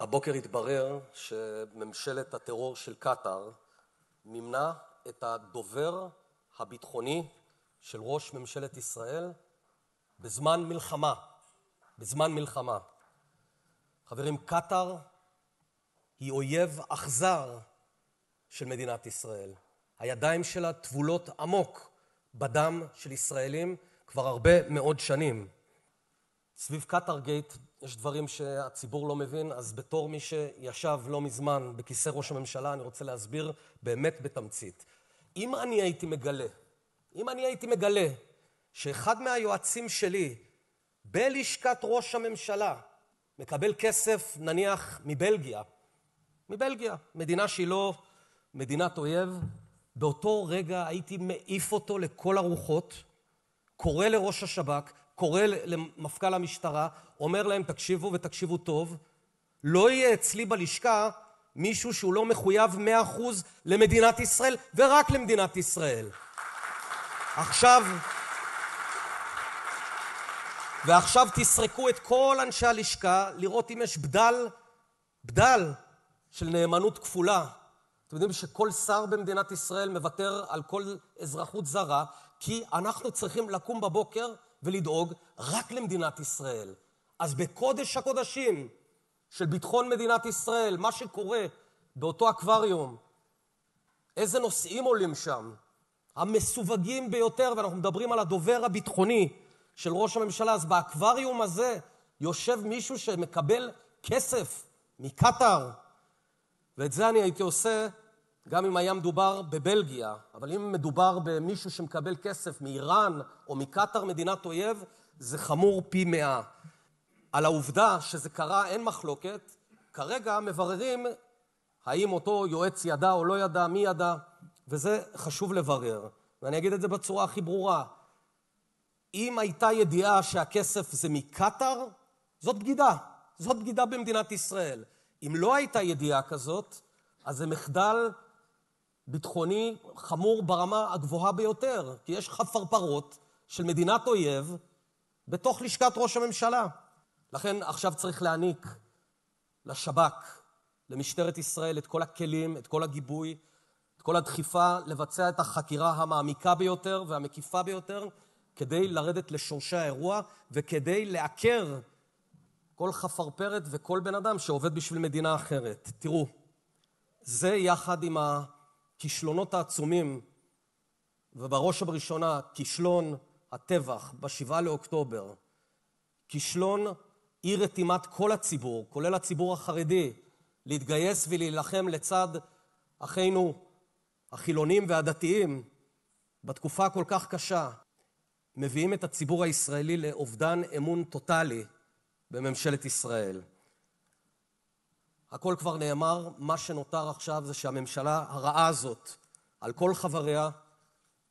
הבוקר התברר שממשלת הטרור של קטאר מימנה את הדובר הביטחוני של ראש ממשלת ישראל בזמן מלחמה. חברים, קטאר היא אויב אכזר של מדינת ישראל. הידיים שלה טבולות עמוק בדם של ישראלים כבר הרבה מאוד שנים. סביב קטאר גייט יש דברים שהציבור לא מבין, אז בתור מי שישב לא מזמן בכיסא ראש הממשלה, אני רוצה להסביר באמת בתמצית. אם אני הייתי מגלה שאחד מהיועצים שלי בלשכת ראש הממשלה מקבל כסף נניח מבלגיה, מדינה שהיא לא מדינת אויב, באותו רגע הייתי מעיף אותו לכל הרוחות, קורא לראש השב"כ, קורא למפכ"ל המשטרה, אומר להם תקשיבו ותקשיבו טוב, לא יהיה אצלי בלשכה מישהו שהוא לא מחויב 100% למדינת ישראל ורק למדינת ישראל. ועכשיו תסרקו את כל אנשי הלשכה לראות אם יש בדל של נאמנות כפולה. אתם יודעים שכל שר במדינת ישראל מוותר על כל אזרחות זרה, כי אנחנו צריכים לקום בבוקר ולדאוג רק למדינת ישראל. אז בקודש הקודשים של ביטחון מדינת ישראל, מה שקורה באותו אקווריום, איזה נושאים עולים שם, המסווגים ביותר, ואנחנו מדברים על הדובר הביטחוני של ראש הממשלה, אז באקווריום הזה יושב מישהו שמקבל כסף מקטאר, ואת זה אני הייתי עושה גם אם היה מדובר בבלגיה, אבל אם מדובר במישהו שמקבל כסף מאיראן או מקטאר, מדינת אויב, זה חמור פי 100. על העובדה שזה קרה אין מחלוקת, כרגע מבררים האם אותו יועץ ידע או לא ידע, מי ידע, וזה חשוב לברר. ואני אגיד את זה בצורה הכי ברורה. אם הייתה ידיעה שהכסף זה מקטאר, זאת בגידה במדינת ישראל. אם לא הייתה ידיעה כזאת, אז זה מחדל ביטחוני חמור ברמה הגבוהה ביותר, כי יש חפרפרות של מדינת אויב בתוך לשכת ראש הממשלה. לכן עכשיו צריך להעניק לשב"כ, למשטרת ישראל, את כל הכלים, את כל הגיבוי, את כל הדחיפה, לבצע את החקירה המעמיקה ביותר והמקיפה ביותר, כדי לרדת לשורשי האירוע וכדי לעקר כל חפרפרת וכל בן אדם שעובד בשביל מדינה אחרת. תראו, זה יחד עם הכישלונות העצומים, ובראש ובראשונה כישלון הטבח ב7 לאוקטובר, כישלון אי רתימת כל הציבור, כולל הציבור החרדי, להתגייס ולהילחם לצד אחינו החילונים והדתיים בתקופה כל כך קשה, מביאים את הציבור הישראלי לאובדן אמון טוטלי בממשלת ישראל. הכל כבר נאמר, מה שנותר עכשיו זה שהממשלה הרעה הזאת, על כל חבריה,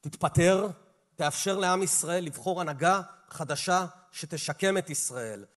תתפטר, תאפשר לעם ישראל לבחור הנהגה חדשה שתשקם את ישראל.